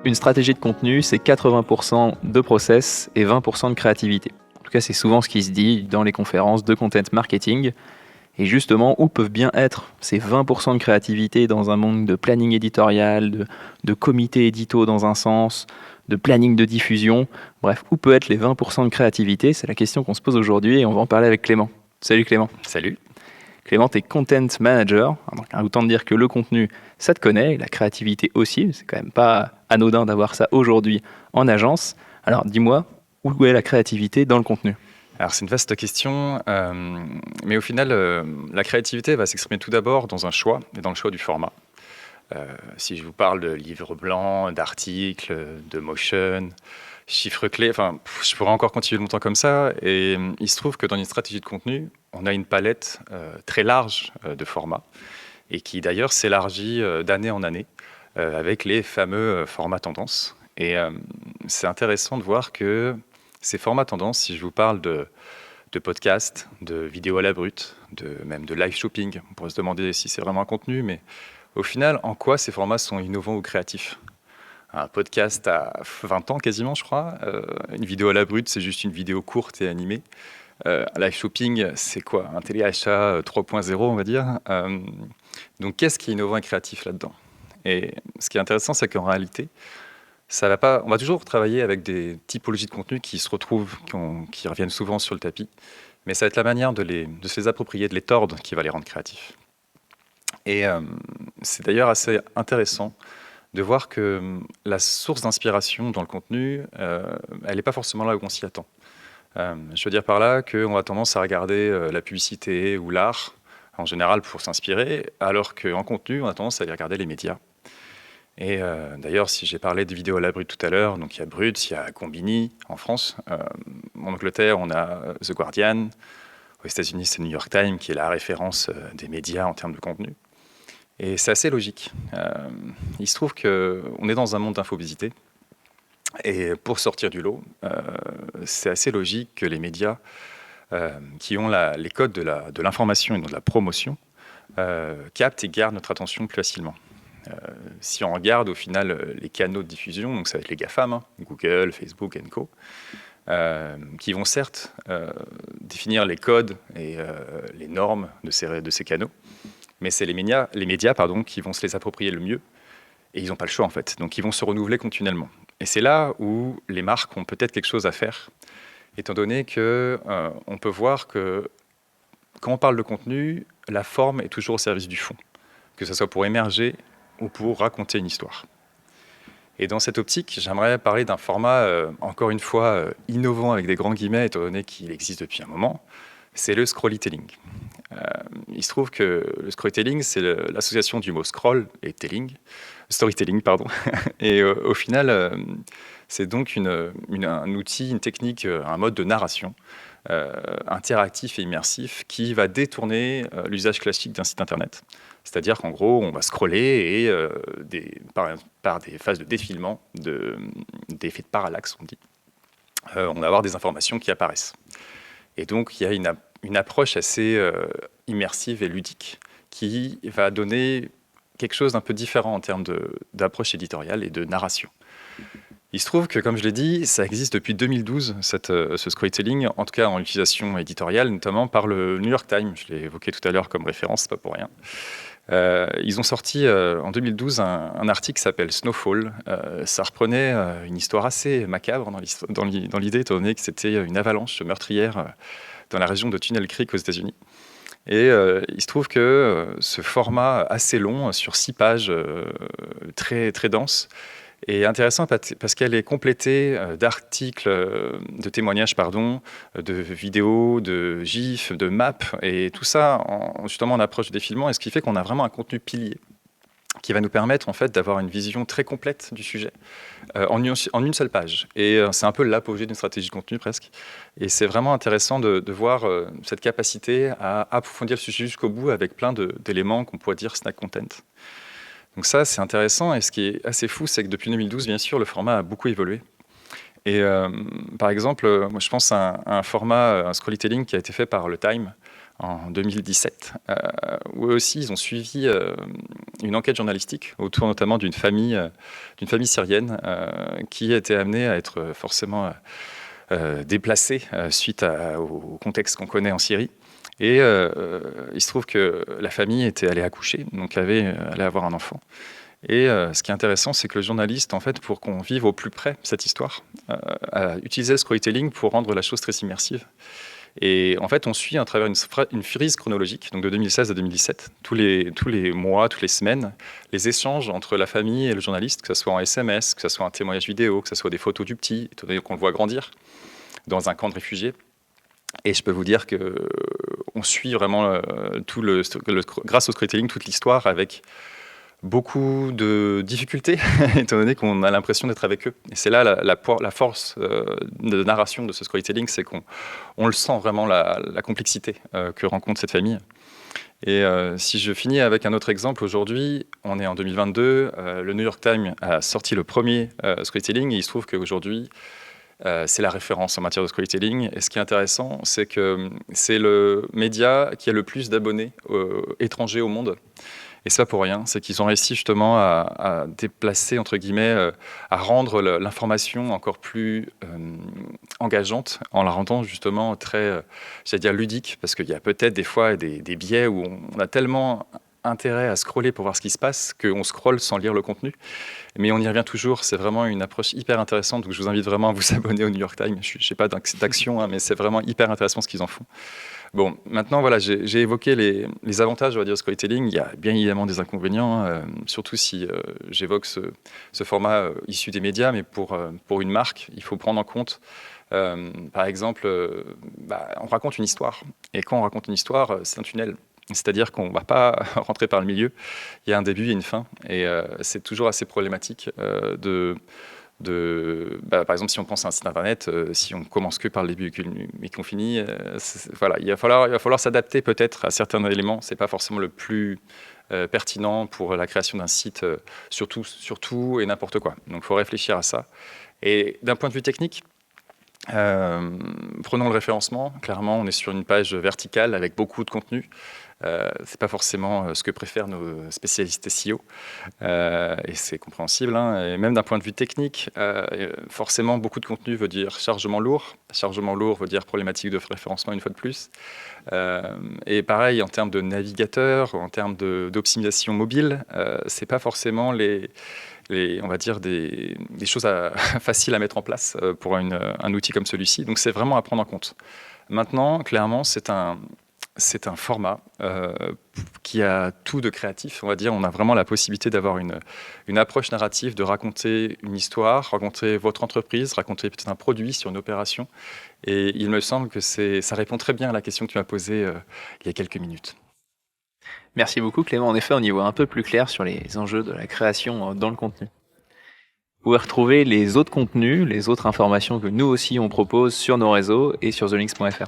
Une stratégie de contenu, c'est 80% de process et 20% de créativité. En tout cas, c'est souvent ce qui se dit dans les conférences de content marketing. Et justement, où peuvent bien être ces 20% de créativité dans un monde de planning éditorial, de comités édito dans un sens, de planning de diffusion. Bref, où peut être les 20% de créativité? C'est la question qu'on se pose aujourd'hui et on va en parler avec Clément. Salut Clément. Salut. Clément, tu es content manager. Donc, autant te dire que le contenu, ça te connaît, et la créativité aussi. C'est quand même pas anodin d'avoir ça aujourd'hui en agence. Alors, dis-moi, où est la créativité dans le contenu? Alors c'est une vaste question, mais au final, la créativité va s'exprimer tout d'abord dans un choix, et dans le choix du format. Si je vous parle de livres blancs, d'articles, de motion, chiffres clés, enfin, je pourrais encore continuer longtemps comme ça. Et il se trouve que dans une stratégie de contenu, on a une palette très large de formats, et qui d'ailleurs s'élargit d'année en année, avec les fameux formats tendances. Et c'est intéressant de voir que ces formats tendances, si je vous parle de podcasts, de vidéos à la brute, même de live shopping, on pourrait se demander si c'est vraiment un contenu, mais au final, en quoi ces formats sont innovants ou créatifs? Un podcast a 20 ans quasiment, je crois. Une vidéo à la brute, c'est juste une vidéo courte et animée. Un live shopping, c'est quoi? Un téléachat 3.0, on va dire. Donc, qu'est-ce qui est innovant et créatif là-dedans? Et ce qui est intéressant, c'est qu'en réalité, ça va pas. On va toujours travailler avec des typologies de contenu qui se retrouvent, qui reviennent souvent sur le tapis. Mais ça va être la manière de se les approprier, de les tordre, qui va les rendre créatifs. Et c'est d'ailleurs assez intéressant de voir que la source d'inspiration dans le contenu, elle n'est pas forcément là où on s'y attend. Je veux dire par là qu'on a tendance à regarder la publicité ou l'art, en général, pour s'inspirer, alors qu'en contenu, on a tendance à aller regarder les médias. Et d'ailleurs, si j'ai parlé de vidéos à la brute tout à l'heure, donc il y a Brut, il y a Combini en France. En Angleterre, on a The Guardian. Aux États-Unis, c'est New York Times qui est la référence des médias en termes de contenu. Et c'est assez logique. Il se trouve qu'on est dans un monde d'infobésité. Et pour sortir du lot, c'est assez logique que les médias qui ont les codes de l'information et de la promotion captent et gardent notre attention plus facilement. Si on regarde au final les canaux de diffusion, donc ça va être les GAFAM, hein, Google, Facebook, Co., qui vont certes définir les codes et les normes de ces canaux, mais c'est les médias qui vont se les approprier le mieux, et ils n'ont pas le choix en fait, donc ils vont se renouveler continuellement. Et c'est là où les marques ont peut-être quelque chose à faire, étant donné qu'on peut voir que quand on parle de contenu, la forme est toujours au service du fond, que ce soit pour émerger ou pour raconter une histoire. Et dans cette optique, j'aimerais parler d'un format, encore une fois, innovant avec des grands guillemets, étant donné qu'il existe depuis un moment, c'est le scrollytelling. Il se trouve que le scrollytelling, c'est l'association du mot scroll et storytelling, pardon. Et au final, c'est donc un outil, une technique, un mode de narration interactif et immersif qui va détourner l'usage classique d'un site internet. C'est-à-dire qu'en gros, on va scroller et par des phases de défilement, d'effets de parallaxe, on dit, on va avoir des informations qui apparaissent. Et donc, il y a une approche assez immersive et ludique qui va donner quelque chose d'un peu différent en termes d'approche éditoriale et de narration. Il se trouve que, comme je l'ai dit, ça existe depuis 2012, ce storytelling, en tout cas en utilisation éditoriale, notamment par le New York Times. Je l'ai évoqué tout à l'heure comme référence, c'est pas pour rien. Ils ont sorti en 2012 un article qui s'appelle Snowfall. Ça reprenait une histoire assez macabre dans l'idée, étant donné que c'était une avalanche meurtrière dans la région de Tunnel Creek aux États-Unis. Et il se trouve que ce format assez long, sur 6 pages, très, très dense, est intéressant parce qu'elle est complétée d'articles, de témoignages, de vidéos, de gifs, de maps, et tout ça justement en approche de défilement, et ce qui fait qu'on a vraiment un contenu pilier qui va nous permettre en fait d'avoir une vision très complète du sujet en une seule page. Et c'est un peu l'apogée d'une stratégie de contenu presque. Et c'est vraiment intéressant de voir cette capacité à approfondir le sujet jusqu'au bout avec plein d'éléments qu'on pourrait dire snack content. Donc ça, c'est intéressant. Et ce qui est assez fou, c'est que depuis 2012, bien sûr, le format a beaucoup évolué. Et par exemple, moi, je pense à un format, un storytelling qui a été fait par le Time, en 2017, où eux aussi ils ont suivi une enquête journalistique autour notamment d'une famille syrienne qui était amenée à être forcément déplacée suite au contexte qu'on connaît en Syrie. Et il se trouve que la famille était allée accoucher, donc allait avoir un enfant. Et ce qui est intéressant, c'est que le journaliste, en fait, pour qu'on vive au plus près cette histoire, a utilisé le storytelling pour rendre la chose très immersive. Et en fait, on suit à travers une frise chronologique, donc de 2016 à 2017, tous les mois, toutes les semaines, les échanges entre la famille et le journaliste, que ce soit en SMS, que ce soit un témoignage vidéo, que ce soit des photos du petit, étant donné qu'on le voit grandir dans un camp de réfugiés. Et je peux vous dire qu'on suit vraiment grâce au storytelling toute l'histoire avec beaucoup de difficultés, étant donné qu'on a l'impression d'être avec eux. Et c'est là la force de narration de ce storytelling, c'est qu'on le sent vraiment, la complexité que rencontre cette famille. Et si je finis avec un autre exemple, aujourd'hui, on est en 2022, le New York Times a sorti le premier storytelling, et il se trouve qu'aujourd'hui, c'est la référence en matière de storytelling. Et ce qui est intéressant, c'est que c'est le média qui a le plus d'abonnés étrangers au monde. Et ça pour rien, c'est qu'ils ont réussi justement à déplacer, entre guillemets, à rendre l'information encore plus engageante, en la rendant justement très, j'allais dire ludique, parce qu'il y a peut-être des fois des biais où on a tellement intérêt à scroller pour voir ce qui se passe qu'on scrolle sans lire le contenu. Mais on y revient toujours, c'est vraiment une approche hyper intéressante, donc je vous invite vraiment à vous abonner au New York Times. Je n'ai pas d'action, hein, mais c'est vraiment hyper intéressant ce qu'ils en font. Bon, maintenant, voilà, j'ai évoqué les avantages, on va dire, du storytelling. Il y a bien évidemment des inconvénients, surtout si j'évoque ce format issu des médias, mais pour une marque, il faut prendre en compte, par exemple, on raconte une histoire. Et quand on raconte une histoire, c'est un tunnel. C'est-à-dire qu'on ne va pas rentrer par le milieu. Il y a un début et une fin. Et c'est toujours assez problématique par exemple, si on pense à un site internet, si on commence que par le début et qu'on finit, voilà, il va falloir s'adapter peut-être à certains éléments. C'est pas forcément le plus pertinent pour la création d'un site, surtout et n'importe quoi. Donc, il faut réfléchir à ça. Et d'un point de vue technique, prenons le référencement. Clairement, on est sur une page verticale avec beaucoup de contenu. C'est pas forcément ce que préfèrent nos spécialistes SEO, et c'est compréhensible, hein. Et même d'un point de vue technique, forcément beaucoup de contenu veut dire chargement lourd. Chargement lourd veut dire problématique de référencement une fois de plus. Et pareil en termes de navigateur, en termes d'optimisation mobile, c'est pas forcément on va dire des choses faciles à mettre en place pour un outil comme celui-ci. Donc c'est vraiment à prendre en compte. Maintenant, clairement, c'est un format qui a tout de créatif, on va dire. On a vraiment la possibilité d'avoir une approche narrative, de raconter une histoire, raconter votre entreprise, raconter peut-être un produit sur une opération. Et il me semble que ça répond très bien à la question que tu m'as posée il y a quelques minutes. Merci beaucoup Clément, en effet on y voit un peu plus clair sur les enjeux de la création dans le contenu. Vous pouvez retrouver les autres contenus, les autres informations que nous aussi on propose sur nos réseaux et sur thelinks.fr.